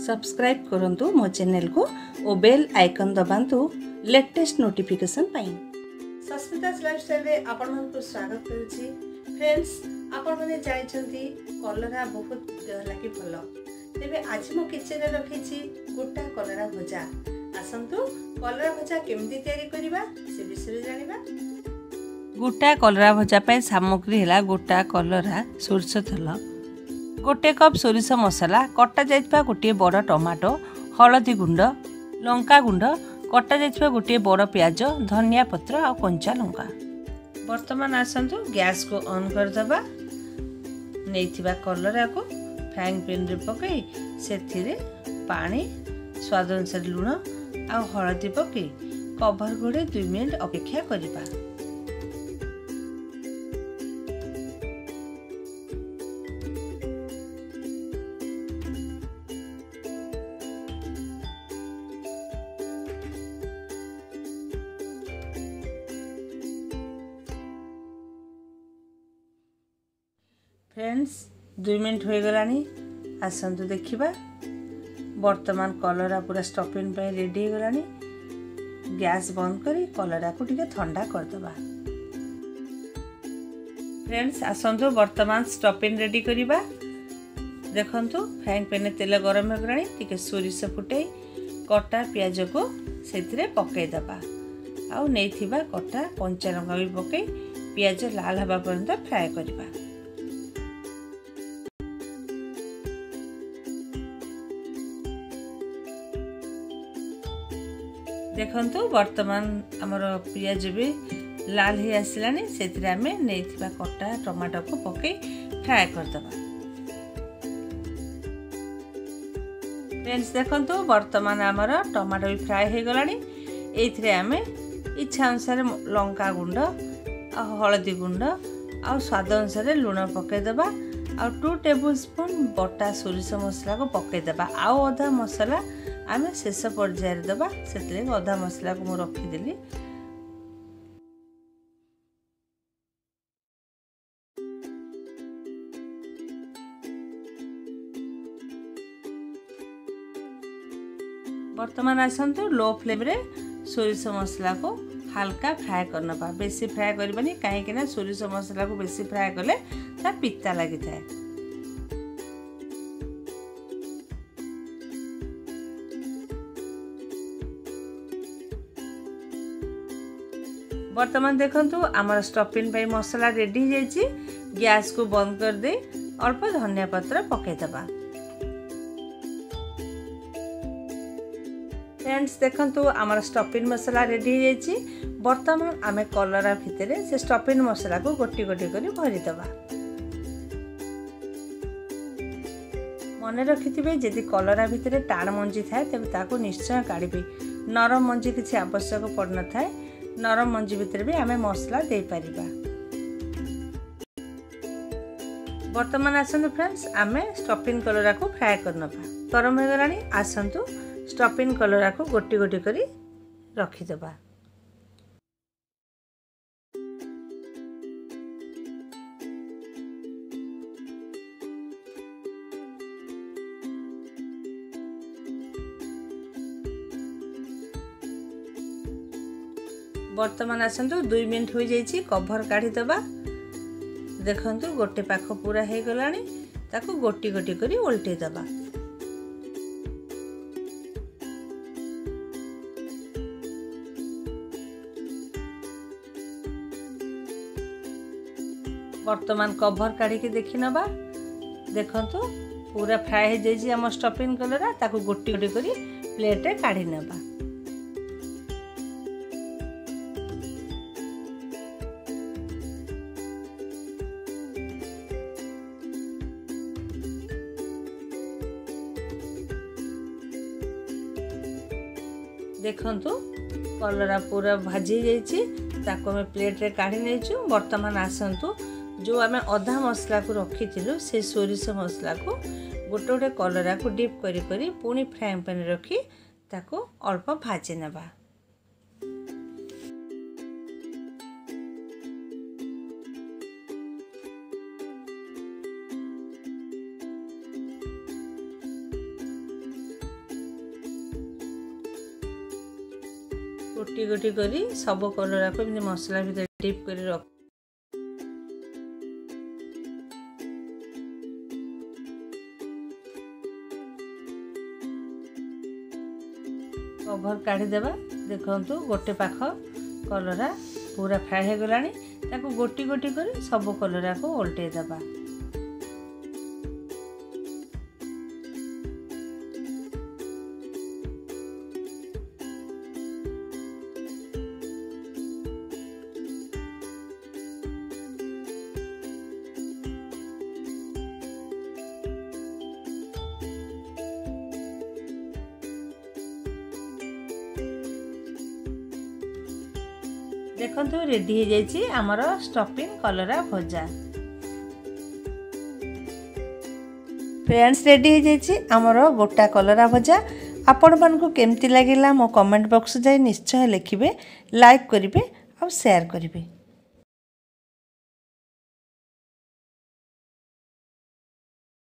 Subscribe करंतु मो channel को और बेल आइकन दबांतु लेटेस्ट नोटिफिकेशन पाई। सस्मिता's लाइफस्टाइल रे आपण मन को स्वागत करूची। फ्रेंड्स, आपण माने जानिछंती कलरा बहुत देह लागि भलो। तेबे आज मो किचन रे रखिछि गोटा कलरा भजा। आसंतु कलरा भजा केमती तयारी करिबा से विषय जानिबा। गोटा कलरा भजा पे सामग्री हैला गोटा कलरा, सोरस तेल, गोटे कप सोरिष मसला, कटा जाइतबा गोटे बड़ टमाटो, हलदी गुंड, लंका गुंड, कटा जाइतबा गोटे बड़ प्याज, धनिया पत्र आ कंचा लंका। वर्तमान आसंतु गैस को ऑन कर दबा। नैथिबा कलरा को फ्राइंग पैन रे पकई सेथिरे पानी, स्वाद अनुसार लूण आ हलदी पकई कवर घोड़े 2 मिनिट अपेक्षा करिबा। फ्रेंड्स, 2 मिनिट हो गलानी। आसंतु देखिबा। वर्तमान कलरा पूरा स्टफिंग पे रेडी हो गलानी। गैस बंद करी कलरा को टिके ठंडा कर दबा। फ्रेंड्स, आसंतु वर्तमान स्टफिंग रेडी करिबा। देखंतु फ्राइंग पैन तेल गरम हो गलानी। टिके सोरिष फुटै कटा प्याज को सेथिरे पकै दबा। आ नेथिबा कटा कंचा लंका भी पकै प्याज लाल हबा पर्यंत फ्राई करिबा। देखंतु वर्तमान हमर प्याज भी लाल ही आसिलानी। सेथिरे आमे नेथिबा कटा टमाटो को पके फ्राई कर दबा। फ्रेंड्स, देखंतु वर्तमान हमर टमाटो भी फ्राई हो गलानी। एथिरे आमे इच्छा अनुसार लंका गुंड आ हळदी गुंड आ स्वाद अनुसार लूण पके दबा। आ 2 टेबलस्पून बटा सोरिष मसला को पके दबा। आ अधा मसला आमे शेष पर्याय दबा। सेतले अधा मसला को मु रखी देली। वर्तमान आसंतु लो फ्लेम रे सोरिष मसला को हल्का फ्राई करना पा। बेसी फ्राई करबानी, काहे कि ना सोरिष मसला को बेसी फ्राई करले ता पित्ता लागि थाए। वर्तमान देखंतु आमर स्टफिंग पे मसला रेडी हो जाइछि। गैस को बंद कर दे अल्प धनिया पत्र पके दबा। फ्रेंड्स, देखंतु आमर स्टफिंग मसला रेडी हो जाइछि। वर्तमान आमे कलरा भितरे से स्टफिंग मसला को गोटी गोटी करी भरी दबा। मने रखिथिबे जदि कलरा भितरे टाण मंजी थाए तबे ताको निश्चय काढिबे। नरम मंजी किछि आवश्यक पड़ न थाए। नरम मंजी भितर भी आमे मसला दे पारिबा। वर्तमान आसंतु फ्रेंड्स आमे स्टफिंग कलरा को फ्राई करनबा। गरम हो गलानी। आसंतु स्टफिंग कलरा को गोटी गोटी करी रखी दबा। वर्तमान आसंतु 2 मिनिट हो जाइछि। कवर काढी दबा। देखंतु गोटे पाख पूरा हे गलानी। ताको गोटी गोटी करी उल्टे दबा। वर्तमान कवर काढी के देखि नबा। देखंतु पूरा फ्राई हो जाइछि हम स्टफिंग कलरा। ताको गोटी गोटी करी प्लेट रे काढी नबा। देखंतु कलरा पूरा भाजी जाइछि। ताको हम प्लेट रे काढी नेछु। वर्तमान आसंतु जो आमे अधा मसला को रखी थिलु से सोरिष मसला को गोटे गोटे कलरा को डिप करी करी पुणी फ्राइंग पैन रखी ताको अल्प भाजी नबा। गोटी गोटी करी सब कलरा को मसला भीतर डिप कर रख कवर काढ़ी देबा। देखंतु गोटे पाख कलरा पूरा फ्राए हो गलानी ताको गोटी गोटी कर सब कलरा को ओल्टे देबा। देखंतु रेडी हो जाइए आमर स्टफिंग कलरा भजा। फ्रेंड्स रेडी हो जाइए आमर गोटा कलरा भजा। आपण मानकु केमती लागिला मो कमेंट बॉक्स जाई निश्चय लिखिबे, लाइक करिवे और शेयर करिवे।